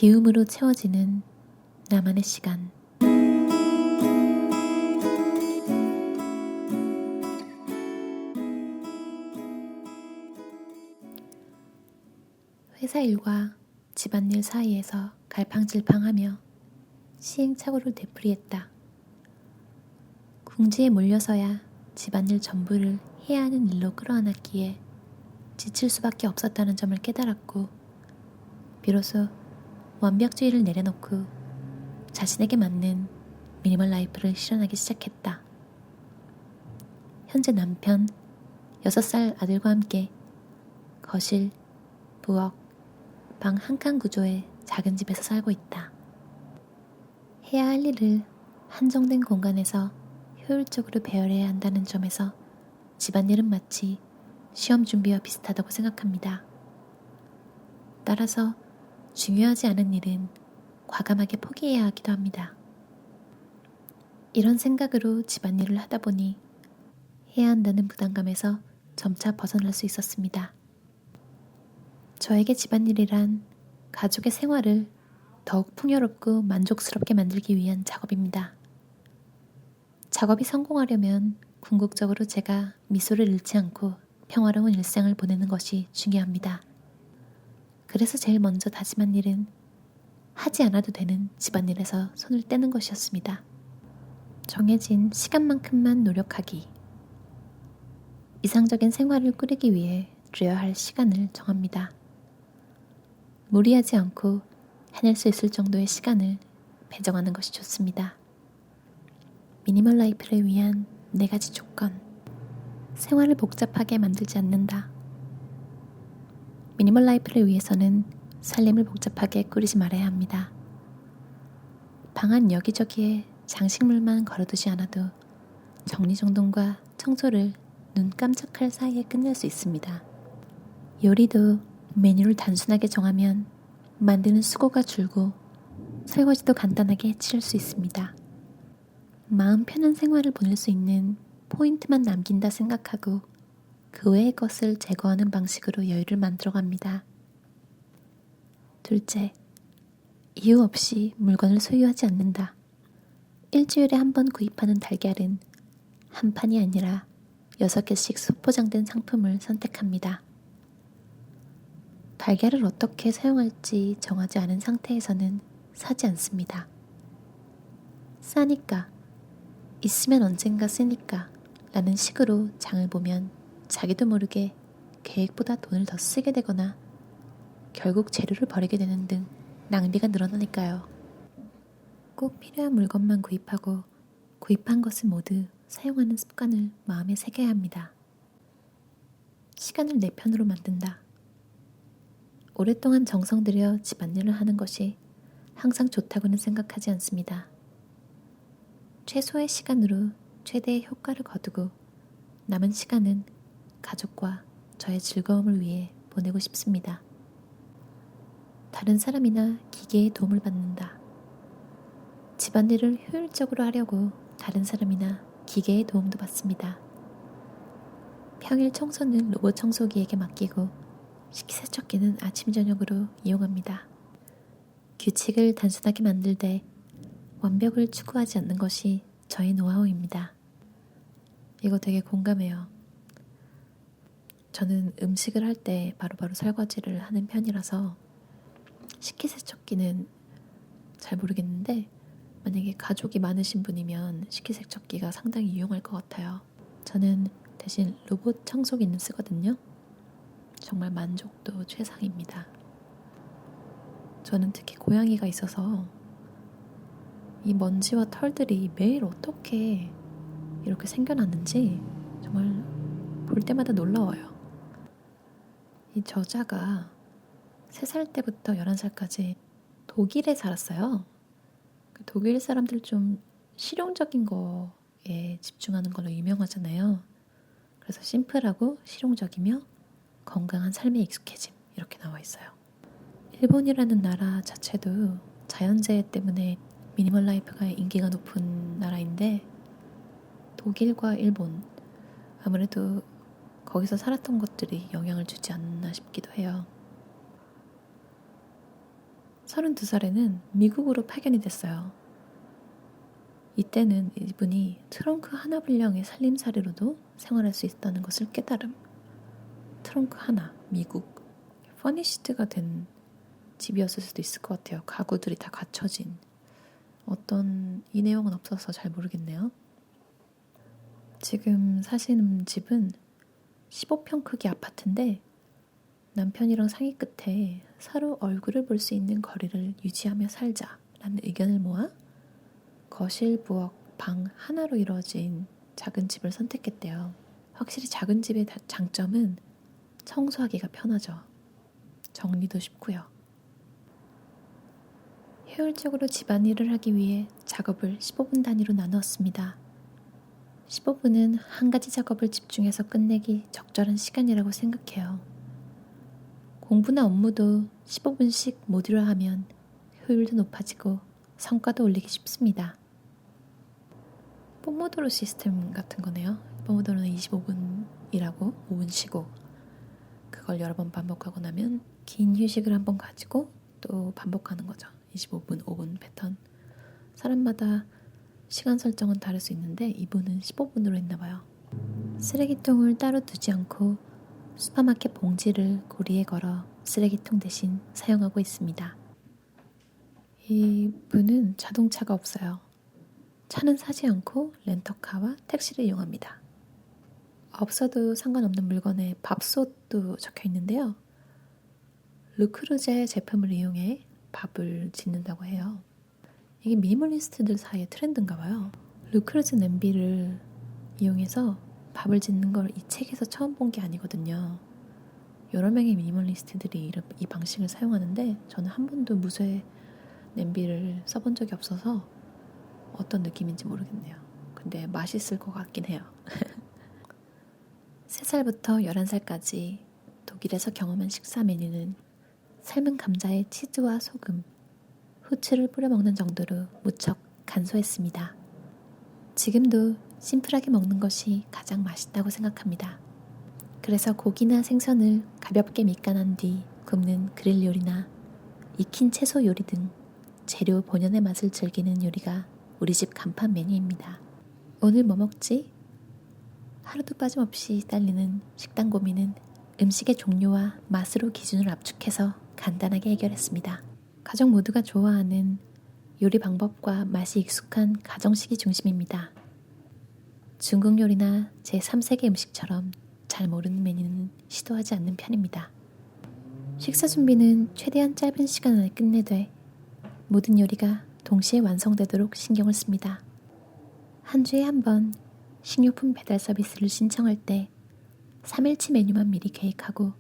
비움으로 채워지는 나만의 시간. 회사 일과 집안일 사이에서 갈팡질팡하며 시행착오를 되풀이했다. 궁지에 몰려서야 집안일 전부를 해야 하는 일로 끌어안았기에 지칠 수밖에 없었다는 점을 깨달았고, 비로소 완벽주의를 내려놓고 자신에게 맞는 미니멀 라이프를 실현하기 시작했다. 현재 남편 6살 아들과 함께 거실, 부엌, 방 한 칸 구조의 작은 집에서 살고 있다. 해야 할 일을 한정된 공간에서 효율적으로 배열해야 한다는 점에서 집안일은 마치 시험 준비와 비슷하다고 생각합니다. 따라서 중요하지 않은 일은 과감하게 포기해야 하기도 합니다. 이런 생각으로 집안일을 하다 보니 해야 한다는 부담감에서 점차 벗어날 수 있었습니다. 저에게 집안일이란 가족의 생활을 더욱 풍요롭고 만족스럽게 만들기 위한 작업입니다. 작업이 성공하려면 궁극적으로 제가 미소를 잃지 않고 평화로운 일상을 보내는 것이 중요합니다. 그래서 제일 먼저 다짐한 일은 하지 않아도 되는 집안일에서 손을 떼는 것이었습니다. 정해진 시간만큼만 노력하기. 이상적인 생활을 꾸리기 위해 들여야 할 시간을 정합니다. 무리하지 않고 해낼 수 있을 정도의 시간을 배정하는 것이 좋습니다. 미니멀 라이프를 위한 4가지 조건. 생활을 복잡하게 만들지 않는다. 미니멀 라이프를 위해서는 살림을 복잡하게 꾸리지 말아야 합니다. 방 안 여기저기에 장식물만 걸어두지 않아도 정리정돈과 청소를 눈 깜짝할 사이에 끝낼 수 있습니다. 요리도 메뉴를 단순하게 정하면 만드는 수고가 줄고 설거지도 간단하게 치를 수 있습니다. 마음 편한 생활을 보낼 수 있는 포인트만 남긴다 생각하고 그 외의 것을 제거하는 방식으로 여유를 만들어갑니다. 둘째, 이유 없이 물건을 소유하지 않는다. 일주일에 한 번 구입하는 달걀은 한 판이 아니라 6개씩 소포장된 상품을 선택합니다. 달걀을 어떻게 사용할지 정하지 않은 상태에서는 사지 않습니다. 싸니까, 있으면 언젠가 쓰니까 라는 식으로 장을 보면 자기도 모르게 계획보다 돈을 더 쓰게 되거나 결국 재료를 버리게 되는 등 낭비가 늘어나니까요. 꼭 필요한 물건만 구입하고 구입한 것은 모두 사용하는 습관을 마음에 새겨야 합니다. 시간을 내 편으로 만든다. 오랫동안 정성 들여 집안일을 하는 것이 항상 좋다고는 생각하지 않습니다. 최소의 시간으로 최대의 효과를 거두고 남은 시간은 가족과 저의 즐거움을 위해 보내고 싶습니다. 다른 사람이나 기계의 도움을 받는다. 집안일을 효율적으로 하려고 다른 사람이나 기계의 도움도 받습니다. 평일 청소는 로봇 청소기에게 맡기고 식기세척기는 아침 저녁으로 이용합니다. 규칙을 단순하게 만들되 완벽을 추구하지 않는 것이 저의 노하우입니다. 이거 되게 공감해요. 저는 음식을 할 때 바로바로 설거지를 하는 편이라서 식기세척기는 잘 모르겠는데 만약에 가족이 많으신 분이면 식기세척기가 상당히 유용할 것 같아요. 저는 대신 로봇 청소기는 쓰거든요. 정말 만족도 최상입니다. 저는 특히 고양이가 있어서 이 먼지와 털들이 매일 어떻게 이렇게 생겨났는지 정말 볼 때마다 놀라워요. 이 저자가 3살 때부터 11살까지 독일에 살았어요. 독일 사람들 좀 실용적인 거에 집중하는 걸로 유명하잖아요. 그래서 심플하고 실용적이며 건강한 삶에 익숙해짐 이렇게 나와 있어요. 일본이라는 나라 자체도 자연재해 때문에 미니멀 라이프가 인기가 높은 나라인데 독일과 일본 아무래도 거기서 살았던 것들이 영향을 주지 않나 싶기도 해요. 32살에는 미국으로 파견이 됐어요. 이때는 이분이 트렁크 하나 분량의 살림살이로도 생활할 수 있다는 것을 깨달음. 트렁크 하나, 미국. 퍼니시드가 된 집이었을 수도 있을 것 같아요. 가구들이 다 갖춰진. 이 내용은 없어서 잘 모르겠네요. 지금 사시는 집은 15평 크기 아파트인데 남편이랑 상의 끝에 서로 얼굴을 볼 수 있는 거리를 유지하며 살자라는 의견을 모아 거실, 부엌, 방 하나로 이루어진 작은 집을 선택했대요. 확실히 작은 집의 장점은 청소하기가 편하죠. 정리도 쉽고요. 효율적으로 집안일을 하기 위해 작업을 15분 단위로 나누었습니다. 15분은 한 가지 작업을 집중해서 끝내기 적절한 시간이라고 생각해요. 공부나 업무도 15분씩 모듈화하면 효율도 높아지고 성과도 올리기 쉽습니다. 뽀모도로 시스템 같은 거네요. 뽀모도로는 25분 일하고 5분 쉬고 그걸 여러 번 반복하고 나면 긴 휴식을 한번 가지고 또 반복하는 거죠. 25분, 5분 패턴. 사람마다 시간 설정은 다를 수 있는데 이분은 15분으로 했나 봐요. 쓰레기통을 따로 두지 않고 슈퍼마켓 봉지를 고리에 걸어 쓰레기통 대신 사용하고 있습니다. 이분은 자동차가 없어요. 차는 사지 않고 렌터카와 택시를 이용합니다. 없어도 상관없는 물건에 밥솥도 적혀 있는데요. 르크루제 제품을 이용해 밥을 짓는다고 해요. 이게 미니멀리스트들 사이에 트렌드인가 봐요. 르크루제 냄비를 이용해서 밥을 짓는 걸 이 책에서 처음 본 게 아니거든요. 여러 명의 미니멀리스트들이 이 방식을 사용하는데 저는 한 번도 무쇠 냄비를 써본 적이 없어서 어떤 느낌인지 모르겠네요. 근데 맛있을 것 같긴 해요. 3살부터 11살까지 독일에서 경험한 식사 메뉴는 삶은 감자에 치즈와 소금, 후추를 뿌려 먹는 정도로 무척 간소했습니다. 지금도 심플하게 먹는 것이 가장 맛있다고 생각합니다. 그래서 고기나 생선을 가볍게 밑간한 뒤 굽는 그릴 요리나 익힌 채소 요리 등 재료 본연의 맛을 즐기는 요리가 우리 집 간판 메뉴입니다. 오늘 뭐 먹지? 하루도 빠짐없이 딸리는 식단 고민은 음식의 종류와 맛으로 기준을 압축해서 간단하게 해결했습니다. 가족 모두가 좋아하는 요리 방법과 맛이 익숙한 가정식이 중심입니다. 중국 요리나 제3세계 음식처럼 잘 모르는 메뉴는 시도하지 않는 편입니다. 식사 준비는 최대한 짧은 시간 안에 끝내되 모든 요리가 동시에 완성되도록 신경을 씁니다. 한 주에 한 번 식료품 배달 서비스를 신청할 때 3일치 메뉴만 미리 계획하고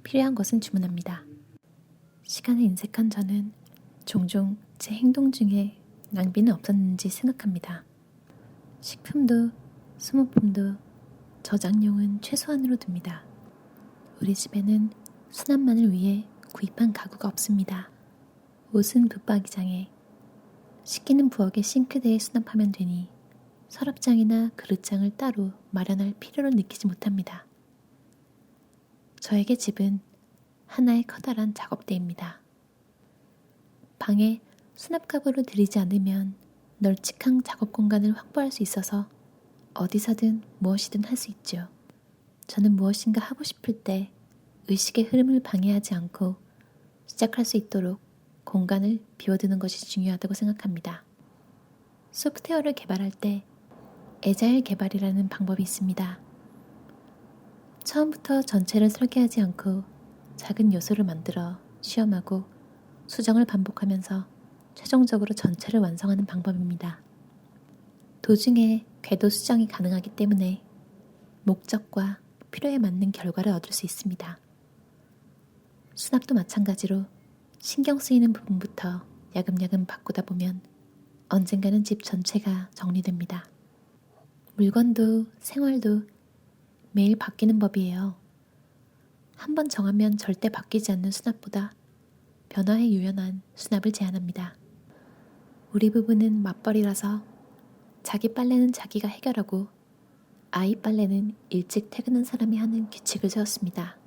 필요한 것은 주문합니다. 시간을 인색한 저는 종종 제 행동 중에 낭비는 없었는지 생각합니다. 식품도 소모품도 저장용은 최소한으로 둡니다. 우리 집에는 수납만을 위해 구입한 가구가 없습니다. 옷은 붙박이장에, 씻기는 부엌의 싱크대에 수납하면 되니 서랍장이나 그릇장을 따로 마련할 필요를 느끼지 못합니다. 저에게 집은 하나의 커다란 작업대입니다. 방에 수납 가구를 들이지 않으면 널찍한 작업 공간을 확보할 수 있어서 어디서든 무엇이든 할 수 있죠. 저는 무엇인가 하고 싶을 때 의식의 흐름을 방해하지 않고 시작할 수 있도록 공간을 비워두는 것이 중요하다고 생각합니다. 소프트웨어를 개발할 때 애자일 개발이라는 방법이 있습니다. 처음부터 전체를 설계하지 않고 작은 요소를 만들어 시험하고 수정을 반복하면서 최종적으로 전체를 완성하는 방법입니다. 도중에 궤도 수정이 가능하기 때문에 목적과 필요에 맞는 결과를 얻을 수 있습니다. 수납도 마찬가지로 신경 쓰이는 부분부터 야금야금 바꾸다 보면 언젠가는 집 전체가 정리됩니다. 물건도 생활도 매일 바뀌는 법이에요. 한번 정하면 절대 바뀌지 않는 수납보다 변화에 유연한 수납을 제안합니다. 우리 부부는 맞벌이라서 자기 빨래는 자기가 해결하고 아이 빨래는 일찍 퇴근한 사람이 하는 규칙을 세웠습니다.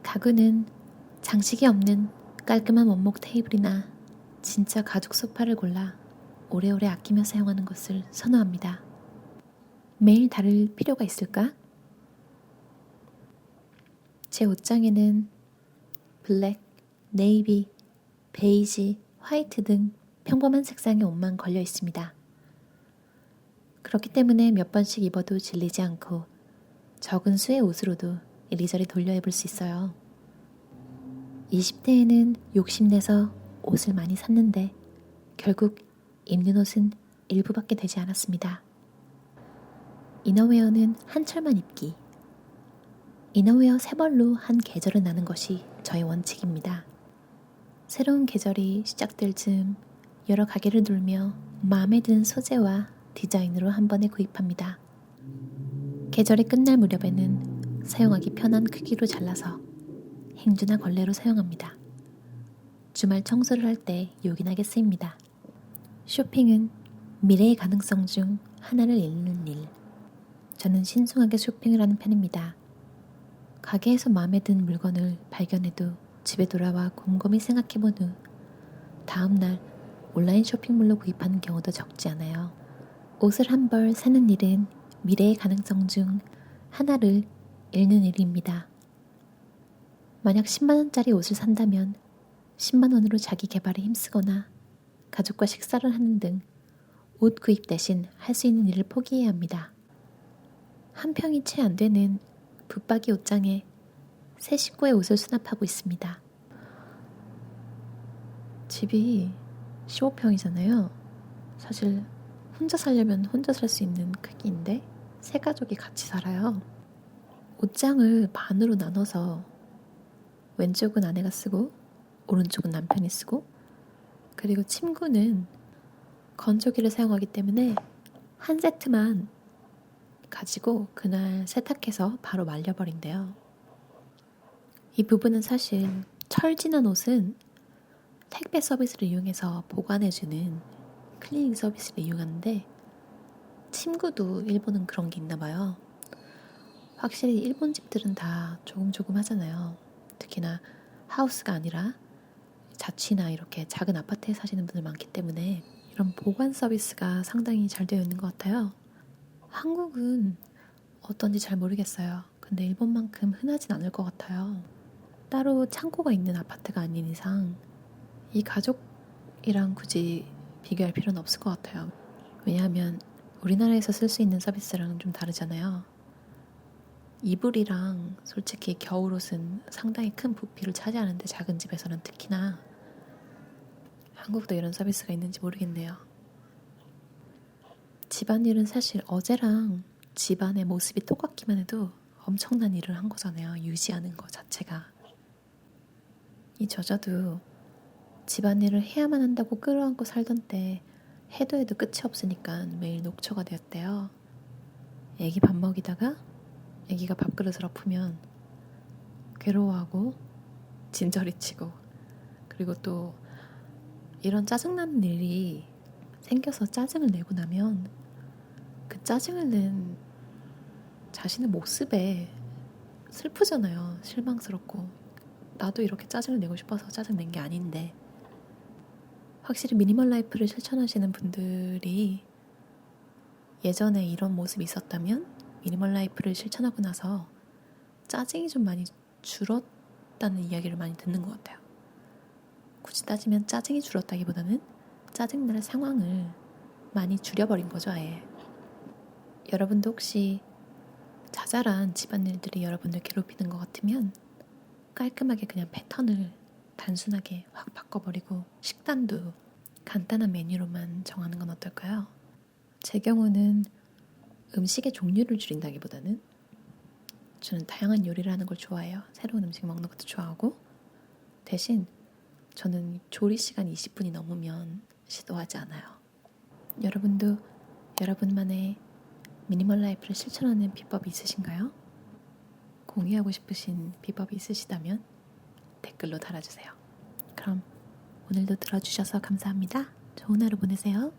가구는 장식이 없는 깔끔한 원목 테이블이나 진짜 가죽 소파를 골라 오래오래 아끼며 사용하는 것을 선호합니다. 매일 다를 필요가 있을까? 제 옷장에는 블랙, 네이비, 베이지, 화이트 등 평범한 색상의 옷만 걸려 있습니다. 그렇기 때문에 몇 번씩 입어도 질리지 않고 적은 수의 옷으로도 이리저리 돌려 입을 수 있어요. 20대에는 욕심내서 옷을 많이 샀는데 결국 입는 옷은 일부밖에 되지 않았습니다. 이너웨어는 한철만 입기. 이너웨어 3벌로 한 계절을 나는 것이 저의 원칙입니다. 새로운 계절이 시작될 즈음 여러 가게를 돌며 마음에 드는 소재와 디자인으로 한 번에 구입합니다. 계절이 끝날 무렵에는 사용하기 편한 크기로 잘라서 행주나 걸레로 사용합니다. 주말 청소를 할 때 요긴하게 쓰입니다. 쇼핑은 미래의 가능성 중 하나를 잃는 일. 저는 신중하게 쇼핑을 하는 편입니다. 가게에서 마음에 든 물건을 발견해도 집에 돌아와 곰곰이 생각해본 후 다음날 온라인 쇼핑몰로 구입하는 경우도 적지 않아요. 옷을 한 벌 사는 일은 미래의 가능성 중 하나를 잃는 일입니다. 만약 10만원짜리 옷을 산다면 10만원으로 자기 개발에 힘쓰거나 가족과 식사를 하는 등 옷 구입 대신 할 수 있는 일을 포기해야 합니다. 한 평이 채 안 되는 붙박이 옷장에 세 식구의 옷을 수납하고 있습니다. 집이 15평이잖아요. 사실 혼자 살려면 혼자 살 수 있는 크기인데 세 가족이 같이 살아요. 옷장을 반으로 나눠서 왼쪽은 아내가 쓰고 오른쪽은 남편이 쓰고 그리고 침구는 건조기를 사용하기 때문에 한 세트만 가지고 그날 세탁해서 바로 말려버린대요. 이 부분은 사실 철진한 옷은 택배 서비스를 이용해서 보관해주는 클리닝 서비스를 이용하는데 침구도 일본은 그런 게 있나 봐요. 확실히 일본 집들은 다 조금 하잖아요. 특히나 하우스가 아니라 자취나 이렇게 작은 아파트에 사시는 분들 많기 때문에 이런 보관 서비스가 상당히 잘 되어 있는 것 같아요. 한국은 어떤지 잘 모르겠어요. 근데 일본만큼 흔하진 않을 것 같아요. 따로 창고가 있는 아파트가 아닌 이상 이 가족이랑 굳이 비교할 필요는 없을 것 같아요. 왜냐하면 우리나라에서 쓸 수 있는 서비스랑은 좀 다르잖아요. 이불이랑 솔직히 겨울옷은 상당히 큰 부피를 차지하는데 작은 집에서는 특히나 한국도 이런 서비스가 있는지 모르겠네요. 집안일은 사실 어제랑 집안의 모습이 똑같기만 해도 엄청난 일을 한 거잖아요. 유지하는 거 자체가. 이 저자도 집안일을 해야만 한다고 끌어안고 살던 때 해도 끝이 없으니까 매일 녹초가 되었대요. 애기 밥 먹이다가 애기가 밥그릇을 엎으면 괴로워하고 진저리치고 그리고 또 이런 짜증나는 일이 생겨서 짜증을 내고 나면 그 짜증을 낸 자신의 모습에 슬프잖아요. 실망스럽고 나도 이렇게 짜증을 내고 싶어서 짜증 낸 게 아닌데 확실히 미니멀 라이프를 실천하시는 분들이 예전에 이런 모습이 있었다면 미니멀 라이프를 실천하고 나서 짜증이 좀 많이 줄었다는 이야기를 많이 듣는 것 같아요. 굳이 따지면 짜증이 줄었다기보다는 짜증날 상황을 많이 줄여버린 거죠, 아예. 여러분도 혹시 자잘한 집안일들이 여러분들 괴롭히는 것 같으면 깔끔하게 그냥 패턴을 단순하게 확 바꿔버리고 식단도 간단한 메뉴로만 정하는 건 어떨까요? 제 경우는 음식의 종류를 줄인다기보다는 저는 다양한 요리를 하는 걸 좋아해요. 새로운 음식 먹는 것도 좋아하고 대신 저는 조리 시간 20분이 넘으면 시도하지 않아요. 여러분도 여러분만의 미니멀 라이프를 실천하는 비법이 있으신가요? 공유하고 싶으신 비법이 있으시다면 댓글로 달아주세요. 그럼 오늘도 들어주셔서 감사합니다. 좋은 하루 보내세요.